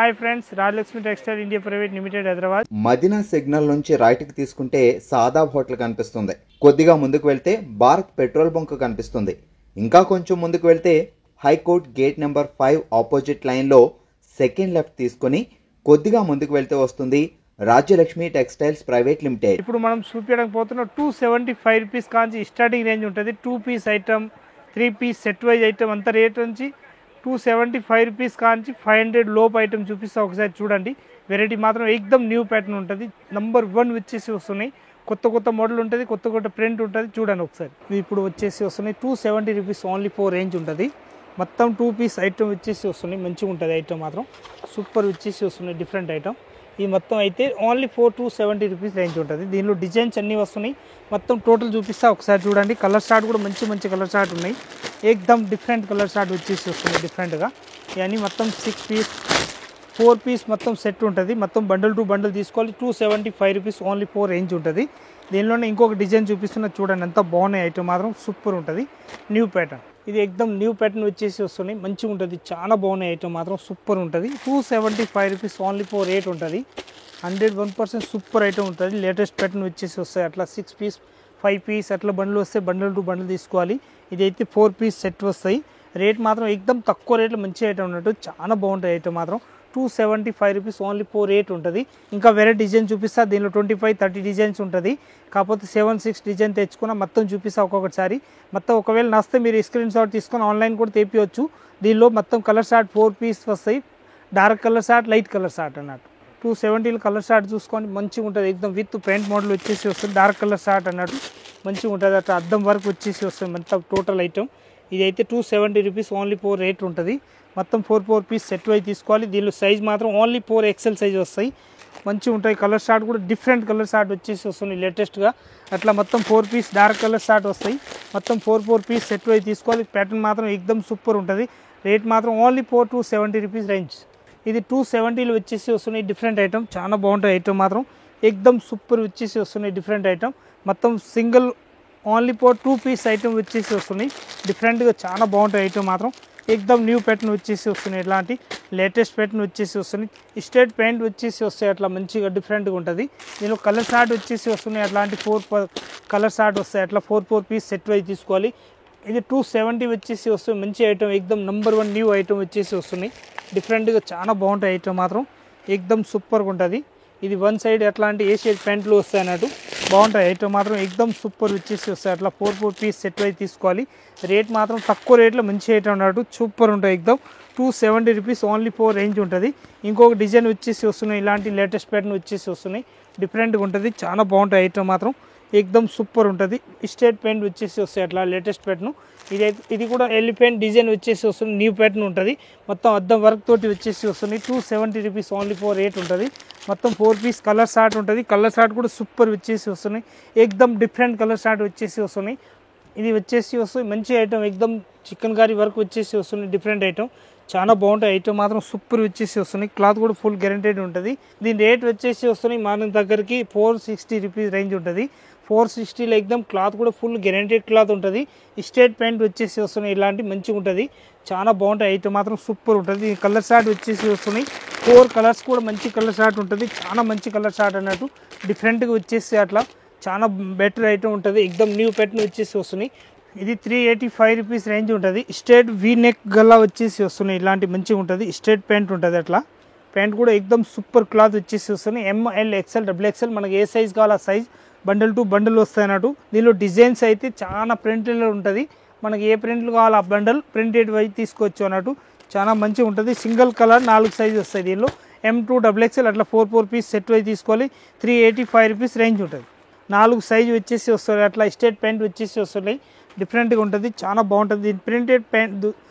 Hi friends, Rajalakshmi textile India private limited Hyderabad. Madina signal నుంచి రైట్కి తీసుకుంటే సాదాబ్ హోటల్ కనిపిస్తుంది. కొద్దిగా ముందుకు వెళ్తే భారత్ పెట్రోల్ బంక్ కనిపిస్తుంది. ఇంకా కొంచెం ముందుకు వెళ్తే హైకోర్ట్ గేట్ నెంబర్ 5 ఆపోజిట్ లైన్లో సెకండ్ లెఫ్ట్ తీసుకొని కొద్దిగా ముందుకు వెళ్తే వస్తుంది రాజ్యలక్ష్మి టెక్స్టైల్స్ ప్రైవేట్ లిమిటెడ్. ఇప్పుడు మనం చూపించడానికి పోతున్న 275 రూపీస్ కాంచి స్టార్టింగ్ రేంజ్ ఉంటుంది. 2 piece item, 3 piece set wise item అంత రేట్ నుంచి 275 రూపీస్ కాంచి 500 లోపు ఐటమ్ చూపిస్తా. ఒకసారి చూడండి. వెరైటీ మాత్రం ఎక్దమ్ న్యూ ప్యాటర్న్ ఉంటుంది. నంబర్ 1 వచ్చేసి వస్తున్నాయి. కొత్త మోడల్ ఉంటుంది, కొత్త ప్రింట్ ఉంటుంది. చూడండి ఒకసారి. ఇప్పుడు వచ్చేసి వస్తున్నాయి 270 రూపీస్ ఓన్లీ 4 రేంజ్ ఉంటుంది. మొత్తం 2 పీస్ ఐటమ్ వచ్చేసి వస్తున్నాయి. మంచిగా ఉంటుంది ఐటమ్ మాత్రం సూపర్ వచ్చేసి వస్తున్నాయి. డిఫరెంట్ ఐటమ్ ఈ మొత్తం అయితే ఓన్లీ 270 రూపీస్ రేంజ్ ఉంటుంది. దీనిలో డిజైన్స్ అన్నీ వస్తున్నాయి. మొత్తం టోటల్ చూపిస్తా ఒకసారి చూడండి. కలర్ షార్ట్ కూడా మంచి కలర్ షార్ట్ ఉన్నాయి. ఏకదమ్ డిఫరెంట్ కలర్ షార్ట్ వచ్చేసి వస్తున్నాయి డిఫరెంట్గా. ఇవన్నీ మొత్తం 6 పీస్ 4 పీస్ మొత్తం సెట్ ఉంటుంది. మొత్తం బండిల్ టు బండిల్ తీసుకోవాలి. 275 రూపీస్ ఓన్లీ 4 రేంజ్ ఉంటుంది. దీనిలోనే ఇంకొక డిజైన్ చూపిస్తున్నా చూడండి. ఎంత బాగున్నాయి ఐటమ్ మాత్రం సూపర్ ఉంటుంది. న్యూ ప్యాటర్న్ ఇది ఎక్దమ్ న్యూ ప్యాటర్న్ వచ్చేసి వస్తున్నాయి. మంచిగా ఉంటుంది. చాలా బాగున్నాయి ఐటమ్ మాత్రం సూపర్ ఉంటుంది. 275 రూపీస్ ఓన్లీ 4 రేట్ ఉంటుంది. 101% సూపర్ ఐటమ్ ఉంటుంది. లేటెస్ట్ ప్యాటర్న్ వచ్చేసి వస్తాయి. అట్లా 6 పీస్ 5 పీస్ అట్లా బండ్లు వస్తే బండిల్ టు బండిల్ తీసుకోవాలి. ఇదైతే 4 పీస్ సెట్ వస్తాయి. రేట్ మాత్రం ఎక్దమ్ తక్కువ రేట్లో మంచి ఐటమ్ ఉన్నట్టు చాలా బాగుంటుంది ఐటమ్ మాత్రం. 275 రూపీస్ ఓన్లీ 4 రేట్ ఉంటుంది. ఇంకా వేరే డిజైన్ చూపిస్తా. దీనిలో 25-30 డిజైన్స్ ఉంటుంది. కాకపోతే 7-6 డిజైన్ తెచ్చుకున్నా మొత్తం చూపిస్తా ఒక్కొక్కసారి. మొత్తం ఒకవేళ నస్తే మీరు స్క్రీన్ షాట్ తీసుకొని ఆన్లైన్ కూడా తెప్పియచ్చు. దీనిలో మొత్తం కలర్ షార్ట్ 4 పీస్ వస్తాయి. Dark colour short, light colour short అన్నట్టు. 270 కలర్ షార్ట్ చూసుకోండి. మంచిగా ఉంటుంది. ఎక్దమ్ విత్ పెయింట్ మోడల్ వచ్చేసి వస్తుంది. డార్క్ కలర్ షార్ట్ అన్నట్టు మంచిగా ఉంటుంది. అట్లా అద్దం వరకు వచ్చేసి వస్తుంది మొత్తం టోటల్ ఐటమ్. ఇదైతే 270 రూపీస్ ఓన్లీ 4 రేట్ ఉంటుంది. మొత్తం 4 పీస్ సెట్ వై తీసుకోవాలి. దీనిలో సైజ్ మాత్రం ఓన్లీ 4 ఎక్సెల్ సైజ్ వస్తాయి. మంచిగా ఉంటాయి. కలర్ షార్ట్ కూడా డిఫరెంట్ కలర్ షార్ట్ వచ్చేసి వస్తుంది లేటెస్ట్గా. అట్లా మొత్తం 4 పీస్ డార్క్ కలర్ షార్ట్ వస్తాయి. మొత్తం 4 పీస్ సెట్ వై తీసుకోవాలి. ప్యాటర్న్ మాత్రం ఎక్దమ్ సూపర్ ఉంటుంది. రేట్ మాత్రం ఓన్లీ 270 రూపీస్ రేంజ్. ఇది 270లో వచ్చేసి వస్తున్నాయి. డిఫరెంట్ ఐటమ్ చాలా బాగుంటుంది ఐటమ్ మాత్రం ఎక్దమ్ సూపర్ వచ్చేసి వస్తున్నాయి. డిఫరెంట్ ఐటమ్ మొత్తం సింగిల్ ఓన్లీ 2 పీస్ ఐటమ్ వచ్చేసి వస్తున్నాయి. డిఫరెంట్గా చాలా బాగుంటుంది ఐటమ్ మాత్రం ఎక్దమ్ న్యూ ప్యాటర్న్ వచ్చేసి వస్తున్నాయి. ఇట్లాంటి లేటెస్ట్ ప్యాటర్న్ వచ్చేసి వస్తున్నాయి. స్ట్రేట్ ప్యాంట్ వచ్చేసి వస్తాయి. అట్లా మంచిగా డిఫరెంట్గా ఉంటుంది. దీనిలో కలర్ షార్ట్ వచ్చేసి వస్తున్నాయి. అట్లాంటి 4 కలర్ షార్ట్ వస్తాయి. అట్లా 4 పీస్ సెట్ వై తీసుకోవాలి. ఇది 270 వచ్చేసి వస్తుంది. మంచి ఐటమ్ ఎక్దమ్ నంబర్ 1 న్యూ ఐటమ్ వచ్చేసి వస్తున్నాయి. డిఫరెంట్గా చాలా బాగుంటాయి ఐటమ్ మాత్రం ఎక్దమ్ సూపర్గా ఉంటుంది. ఇది 1 సైడ్ అట్లాంటి ఏ షేడ్ ప్యాంట్లు వస్తాయి అన్నట్టు బాగుంటాయి ఐటమ్ మాత్రం ఎక్దమ్ సూపర్ వచ్చేసి వస్తాయి. అట్లా 4 పీస్ సెట్ వై తీసుకోవాలి. రేట్ మాత్రం తక్కువ రేట్లో మంచి ఐటమ్ అన్నట్టు సూపర్ ఉంటాయి. ఎక్దమ్ 270 రూపీస్ ఓన్లీ 4 రేంజ్ ఉంటుంది. ఇంకొక డిజైన్ వచ్చేసి వస్తున్నాయి. ఇలాంటి లేటెస్ట్ ప్యాటర్న్ వచ్చేసి వస్తున్నాయి. డిఫరెంట్గా ఉంటుంది. చాలా బాగుంటాయి ఐటమ్ మాత్రం ఎక్దమ్ సూపర్ ఉంటుంది. స్ట్రేట్ ప్యాంట్ వచ్చేసి వస్తాయి. అట్లా లేటెస్ట్ ప్యాటర్న్ ఇది కూడా ఎలిఫెంట్ డిజైన్ వచ్చేసి వస్తుంది. న్యూ ప్యాటర్న్ ఉంటుంది. మొత్తం అద్దం వర్క్ తోటి వచ్చేసి వస్తుంది. 270 రూపీస్ ఓన్లీ 4 రేట్ ఉంటుంది. మొత్తం 4 పీస్ కలర్ షార్ట్ ఉంటుంది. కలర్ షార్ట్ కూడా సూపర్ వచ్చేసి వస్తున్నాయి. ఎక్దమ్ డిఫరెంట్ కలర్ షార్ట్ వచ్చేసి వస్తున్నాయి. ఇది వచ్చేసి వస్తుంది మంచి ఐటమ్ ఎక్దమ్ చికెన్ కర్రీ వర్క్ వచ్చేసి వస్తుంది. డిఫరెంట్ ఐటమ్ చాలా బాగుంటాయి ఐటమ్ మాత్రం సూపర్ వచ్చేసి వస్తున్నాయి. క్లాత్ కూడా ఫుల్ గ్యారెంటెడ్ ఉంటుంది. దీని రేట్ వచ్చేసి వస్తున్నాయి మన దగ్గరికి 460 రూపీస్ రేంజ్ ఉంటుంది. 460లో ఎక్దమ్ క్లాత్ కూడా ఫుల్ గ్యారెంటెడ్ క్లాత్ ఉంటుంది. స్ట్రేట్ ప్యాంట్ వచ్చేసి వస్తున్నాయి. ఇలాంటి మంచిగా ఉంటుంది. చాలా బాగుంటాయి ఐటమ్ మాత్రం సూపర్ ఉంటుంది. కలర్ షార్ట్ వచ్చేసి వస్తున్నాయి. 4 కలర్స్ కూడా మంచి కలర్ షార్ట్ ఉంటుంది. చాలా మంచి కలర్ షార్ట్ అన్నట్టు డిఫరెంట్గా వచ్చేసి అట్లా చాలా బెటర్ ఐటమ్ ఉంటుంది. ఎక్దమ్ న్యూ ప్యాటర్న్ వచ్చేసి వస్తున్నాయి. ఇది 385 రూపీస్ రేంజ్ ఉంటుంది. స్ట్రేట్ వీ నెక్ గల్లా వచ్చేసి వస్తున్నాయి. ఇలాంటి మంచిగా ఉంటుంది. స్ట్రేట్ ప్యాంట్ ఉంటుంది. అట్లా ప్యాంట్ కూడా ఎక్దమ్ సూపర్ క్లాత్ వచ్చేసి వస్తున్నాయి. ML XL XXL మనకి ఏ సైజ్ కావాలో ఆ సైజ్ బండిల్ టు బండిల్ వస్తాయి అన్నట్టు. దీనిలో డిజైన్స్ అయితే చాలా ప్రింట్లో ఉంటుంది. మనకి ఏ ప్రింట్లు కావాలో ఆ బండల్ ప్రింటెడ్ వైజ్ తీసుకోవచ్చు అన్నట్టు చాలా మంచిగా ఉంటుంది. సింగిల్ కలర్ 4 సైజ్ వస్తాయి. దీనిలో M2 XXL అట్లా 4 పీస్ సెట్ వైజ్ తీసుకోవాలి. 385 రూపీస్ రేంజ్ ఉంటుంది. 4 సైజు వచ్చేసి వస్తుంది. అట్లా స్ట్రేట్ ప్యాంట్ వచ్చేసి వస్తున్నాయి. డిఫరెంట్గా ఉంటుంది. చాలా బాగుంటుంది. దీని ప్రింటెడ్ ప్యాంట్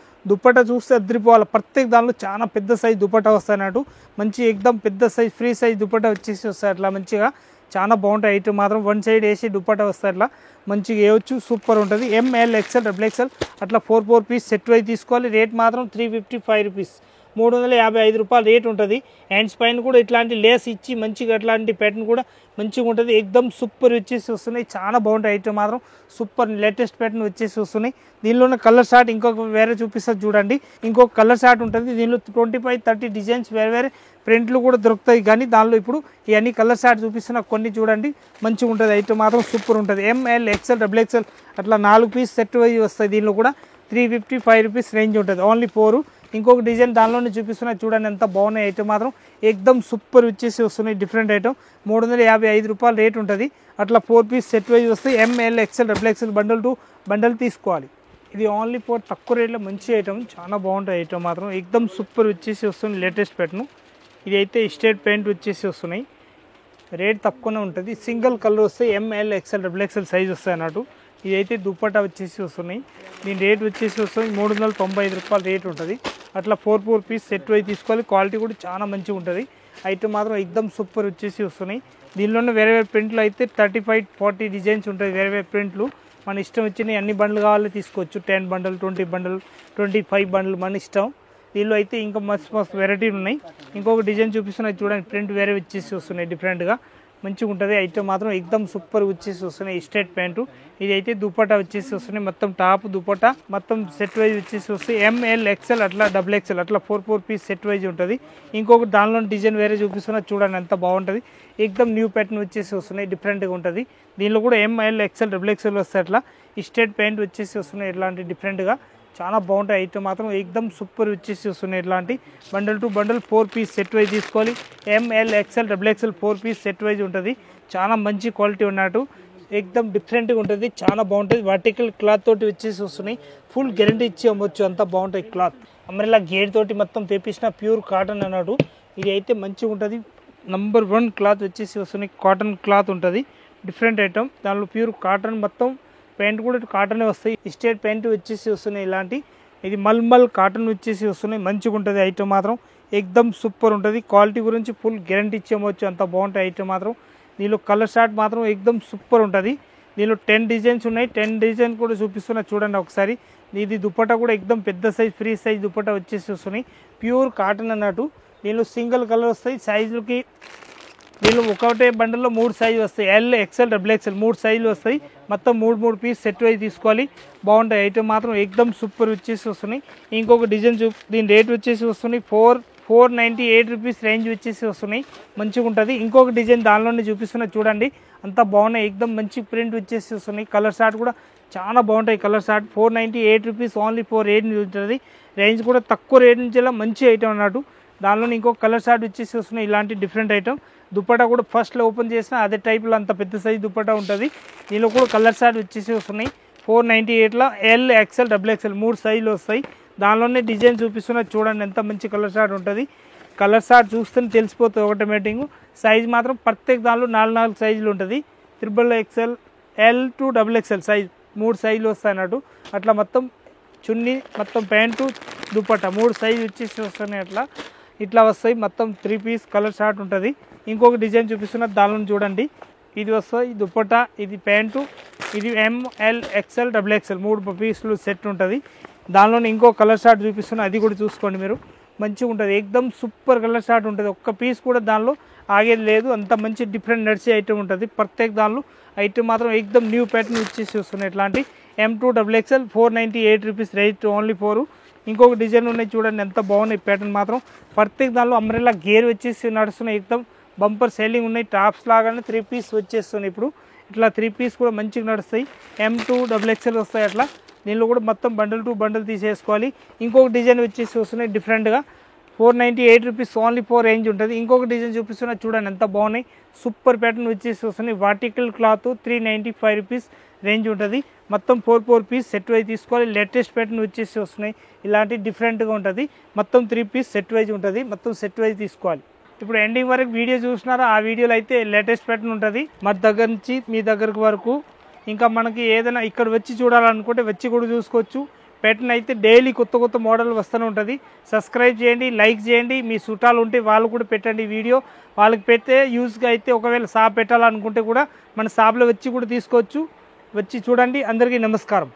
దుప్పట చూస్తే అద్దరిపోవాలి. ప్రత్యేక దానిలో చాలా పెద్ద సైజ్ దుప్పట వస్తాయి అన్నట్టు. మంచి ఎక్దమ్ పెద్ద సైజ్ ఫ్రీ సైజ్ దుప్పట వచ్చేసి వస్తాయి. అట్లా మంచిగా చాలా బాగుంటాయి ఐటమ్ మాత్రం 1 సైడ్ వేసి దుప్పట వస్తాయి. అట్లా మంచిగా వేయవచ్చు. సూపర్ ఉంటుంది. ML XL XXL అట్లా 4 పీస్ సెట్ వై తీసుకోవాలి. రేట్ మాత్రం 355 రూపీస్ 355 రూపాయలు రేట్ ఉంటుంది. హ్యాండ్స్ పైన కూడా ఇట్లాంటి లేస్ ఇచ్చి మంచిగా అట్లాంటి ప్యాటర్న్ కూడా మంచిగా ఉంటుంది. ఎక్దమ్ సూపర్ వచ్చేసి వస్తున్నాయి. చాలా బాగుంటాయి ఐటమ్ మాత్రం సూపర్ లేటెస్ట్ ప్యాటర్న్ వచ్చేసి వస్తున్నాయి. దీనిలోనే కలర్ షార్ట్ ఇంకొక వేరే చూపిస్తుంది చూడండి. ఇంకొక కలర్ షార్ట్ ఉంటుంది. దీనిలో 25-30 డిజైన్స్ వేరే వేరే ప్రింట్లు కూడా దొరుకుతాయి. కానీ దానిలో ఇప్పుడు ఇవన్నీ కలర్ షార్ట్ చూపిస్తున్న కొన్ని చూడండి. మంచిగా ఉంటుంది ఐటమ్ మాత్రం సూపర్ ఉంటుంది. ML XL XXL అట్లా 4 పీస్ సెట్ వైజ్ వస్తాయి. దీనిలో కూడా 355 రూపీస్ రేంజ్ ఉంటుంది. ఓన్లీ 4. ఇంకొక డిజైన్ దానిలోనే చూపిస్తున్నా చూడండి. ఎంత బాగున్నాయి ఐటమ్ మాత్రం ఎక్దమ్ సూపర్ వచ్చేసి వస్తున్నాయి. డిఫరెంట్ ఐటమ్ 355 రూపాయలు రేట్ ఉంటుంది. అట్లా 4 పీస్ సెట్ వైజ్ వస్తాయి. ML XL XXL bundle to bundle తీసుకోవాలి. ఇది ఓన్లీ 4 తక్కువ రేట్లో మంచి ఐటమ్. చాలా బాగుంటుంది ఐటమ్ మాత్రం ఎక్దమ్ సూపర్ వచ్చేసి వస్తుంది. లేటెస్ట్ ప్యాటర్న్ ఇది అయితే స్టేట్ పెయింట్ వచ్చేసి వస్తున్నాయి. రేట్ తక్కువనే ఉంటుంది. సింగిల్ కలర్ వస్తాయి. ML XL XXL సైజ్ వస్తాయి అన్నట్టు. ఇదైతే దుప్పటా వచ్చేసి వస్తున్నాయి. దీని రేట్ వచ్చేసి వస్తుంది 395 రూపాయలు రేట్ ఉంటుంది. అట్లా 4 పీస్ సెట్ వైజ్ తీసుకోవాలి. క్వాలిటీ కూడా చాలా మంచిగా ఉంటుంది. ఐటమ్ మాత్రం ఎక్దమ్ సూపర్ వచ్చేసి వస్తున్నాయి. దీనిలోనే వేరే వేరే ప్రింట్లు అయితే 35-40 డిజైన్స్ ఉంటాయి. వేరే వేరే ప్రింట్లు మన ఇష్టం వచ్చినాయి. అన్ని బండ్లు కావాలి తీసుకోవచ్చు. 10 బండల్ 20 బండల్ 25 బండ్లు మన ఇష్టం. దీనిలో అయితే ఇంకా మస్తు వెరైటీలు ఉన్నాయి. ఇంకొక డిజైన్ చూపిస్తున్నాయి చూడండి. ప్రింట్ వేరే వచ్చేసి వస్తున్నాయి డిఫరెంట్గా మంచిగా ఉంటుంది. ఐటమ్ మాత్రం ఎక్దమ్ సూపర్ వచ్చేసి వస్తున్నాయి. స్ట్రేట్ ప్యాంటు ఇది అయితే దుపట్టా వచ్చేసి వస్తున్నాయి. మొత్తం టాప్ దుపట్టా మొత్తం సెట్ వైజ్ వచ్చేసి వస్తాయి. ML XL అట్లా XXL అట్లా 4 పీస్ సెట్ వైజ్ ఉంటుంది. ఇంకొక దానిలో డిజైన్ వేరే చూపిస్తున్నా చూడండి. ఎంత బాగుంటుంది. ఎక్దమ్ న్యూ ప్యాటర్న్ వచ్చేసి వస్తున్నాయి. డిఫరెంట్గా ఉంటుంది. దీనిలో కూడా ML XL XXL వస్తాయి. అట్లా స్ట్రేట్ ప్యాంట్ వచ్చేసి వస్తున్నాయి. ఇట్లాంటి డిఫరెంట్గా చాలా బాగుంటాయి. ఐటమ్ మాత్రం ఎక్దమ్ సూపర్ వచ్చేసి వస్తున్నాయి. ఇట్లాంటి bundle to bundle 4 piece set wise తీసుకోవాలి. ML XL XXL 4 piece set wise ఉంటుంది. చాలా మంచి క్వాలిటీ ఉన్నట్టు ఎక్దమ్ డిఫరెంట్గా ఉంటుంది. చాలా బాగుంటుంది. వర్టికల్ క్లాత్ తోటి వచ్చేసి వస్తున్నాయి. ఫుల్ గ్యారెంటీ ఇచ్చి అమ్మొచ్చు. అంతా బాగుంటాయి క్లాత్. అమ్రెలా గేట్ తోటి మొత్తం తెప్పించిన ప్యూర్ కాటన్ అన్నాడు. ఇది అయితే మంచిగా ఉంటుంది. నంబర్ 1 క్లాత్ వచ్చేసి వస్తున్నాయి. కాటన్ క్లాత్ ఉంటుంది. Different item. దానిలో ప్యూర్ కాటన్ మొత్తం ప్యాంట్ కూడా కాటనే వస్తాయి. స్టేట్ ప్యాంట్ వచ్చేసి వస్తున్నాయి. ఇలాంటి ఇది మల్మల్ కాటన్ వచ్చేసి వస్తున్నాయి. మంచిగా ఉంటుంది. ఐటమ్ మాత్రం ఎక్దమ్ సూపర్ ఉంటుంది. క్వాలిటీ గురించి ఫుల్ గ్యారెంటీ ఇచ్చేమవచ్చు. అంత బాగుంటాయి ఐటమ్ మాత్రం. దీనిలో కలర్ షార్ట్ మాత్రం ఎక్దమ్ సూపర్ ఉంటుంది. దీనిలో 10 డిజైన్స్ ఉన్నాయి. 10 డిజైన్ కూడా చూపిస్తున్నా చూడండి ఒకసారి. ఇది దుపట్టా కూడా ఎక్దమ్ పెద్ద సైజ్ ఫ్రీ సైజ్ దుపట్టా వచ్చేసి వస్తున్నాయి. ప్యూర్ కాటన్ అన్నట్టు. దీనిలో సింగిల్ కలర్ వస్తాయి. సైజులకి దీనిలో ఒకటే బండిల్లో 3 సైజు వస్తాయి. L XL XXL 3 సైజులు వస్తాయి. మొత్తం 3 పీస్ సెట్ వైజ్ తీసుకోవాలి. బాగుంటాయి ఐటమ్ మాత్రం ఎక్దమ్ సూపర్ వచ్చేసి వస్తున్నాయి. ఇంకొక డిజైన్ దీని రేట్ వచ్చేసి వస్తున్నాయి 498 రూపీస్ రేంజ్ వచ్చేసి వస్తున్నాయి. మంచిగా ఉంటుంది. ఇంకొక డిజైన్ దానిలోనే చూపిస్తున్నా చూడండి. అంతా బాగున్నాయి. ఎక్దమ్ మంచి ప్రింట్ వచ్చేసి వస్తున్నాయి. కలర్ షార్ట్ కూడా చాలా బాగుంటాయి. Colour short 498 rupees only 4 rate ఉంటుంది. రేంజ్ కూడా తక్కువ రేట్ నుంచి మంచి ఐటమ్ అన్నట్టు. దానిలో ఇంకొక కలర్ షార్ట్ వచ్చేసి వస్తున్నాయి. ఇలాంటి డిఫరెంట్ ఐటమ్. దుపట్టా కూడా ఫస్ట్లో ఓపెన్ చేసినా అదే టైప్లో అంత పెద్ద సైజ్ దుపట్టా ఉంటుంది. దీనిలో కూడా కలర్ షార్ట్ వచ్చేసి వస్తున్నాయి. 498లో L XL XXL 3 సైజులు వస్తాయి. దానిలోనే డిజైన్ చూపిస్తున్నా చూడండి. ఎంత మంచి కలర్ షార్ట్ ఉంటుంది. కలర్ షార్ట్ చూస్తేనే తెలిసిపోతుంది ఆటోమేటిక్. సైజ్ మాత్రం ప్రత్యేక దానిలో 4 సైజులు ఉంటుంది. XXL L to XXL size 3 సైజులు వస్తాయి అన్నట్టు. అట్లా మొత్తం చున్నీ మొత్తం ప్యాంటు దుపట్టా 3 సైజు వచ్చేసి వస్తున్నాయి. అట్లా ఇట్లా వస్తాయి. మొత్తం 3 పీస్ కలర్ షార్ట్ ఉంటుంది. ఇంకొక డిజైన్ చూపిస్తున్న దానిలో చూడండి. ఇది వస్తాయి దుపట్టా, ఇది ప్యాంటు, ఇది ML XL XXL 3 పీసులు సెట్ ఉంటుంది. దానిలోనే ఇంకో కలర్ షార్ట్ చూపిస్తున్నా. అది కూడా చూసుకోండి మీరు. మంచిగా ఉంటుంది. ఎక్దమ్ సూపర్ కలర్ షార్ట్ ఉంటుంది. ఒక్క పీస్ కూడా దానిలో ఆగేది లేదు. అంత మంచి డిఫరెంట్ నడిచే ఐటమ్ ఉంటుంది. ప్రత్యేక దానిలో ఐటమ్ మాత్రం ఎక్దమ్ న్యూ ప్యాటర్న్ వచ్చేసి వస్తున్నాయి. ఇట్లాంటి M2 XXL 498 rupees rate only 4. ఇంకొక డిజైన్ ఉన్నాయి చూడండి. ఎంత బాగున్నాయి ప్యాటర్న్ మాత్రం. ప్రత్యేక దానిలో అంబ్రెల్లా గేర్ వచ్చేసి నడుస్తున్నాయి. ఎక్దమ్ బంపర్ సెల్లింగ్ ఉన్నాయి. టాప్స్ లాగానే 3 పీస్ వచ్చేస్తున్నాయి. ఇప్పుడు ఇట్లా 3 పీస్ కూడా మంచిగా నడుస్తాయి. M2 XXL వస్తాయి. అట్లా దీనిలో కూడా మొత్తం బండల్ టు బండల్ తీసేసుకోవాలి. ఇంకొక డిజైన్ వచ్చేసి వస్తున్నాయి డిఫరెంట్గా. 498 రూపీస్ ఓన్లీ 4 రేంజ్ ఉంటుంది. ఇంకొక డిజైన్ చూపిస్తున్నా చూడండి. ఎంత బాగున్నాయి. సూపర్ ప్యాటర్న్ వచ్చేసి వస్తున్నాయి. వర్టికల్ క్లాత్ 395 రూపీస్ రేంజ్ ఉంటుంది. మొత్తం 4 పీస్ సెట్ వైజ్ తీసుకోవాలి. లేటెస్ట్ ప్యాటర్న్ వచ్చేసి వస్తున్నాయి. ఇలాంటి డిఫరెంట్గా ఉంటుంది. మొత్తం 3 పీస్ సెట్ వైజ్ ఉంటుంది. మొత్తం సెట్ వైజ్ తీసుకోవాలి. ఇప్పుడు ఎండింగ్ వరకు వీడియో చూసినారా? ఆ వీడియోలో అయితే లేటెస్ట్ ప్యాటర్న్ ఉంటుంది. మా దగ్గర నుంచి మీ దగ్గరకు వరకు. ఇంకా మనకి ఏదైనా ఇక్కడ వచ్చి చూడాలనుకుంటే వచ్చి కూడా చూసుకోవచ్చు. ప్యాటర్న్ అయితే డైలీ కొత్త మోడల్ వస్తూనే ఉంటుంది. సబ్స్క్రైబ్ చేయండి, లైక్ చేయండి. మీ చుట్టాలు ఉంటే వాళ్ళు కూడా పెట్టండి వీడియో. వాళ్ళకి పెడితే యూస్గా అయితే ఒకవేళ షాప్ పెట్టాలనుకుంటే కూడా మన షాప్లో వచ్చి కూడా తీసుకోవచ్చు. వచ్చి చూడండి. అందరికీ నమస్కారం.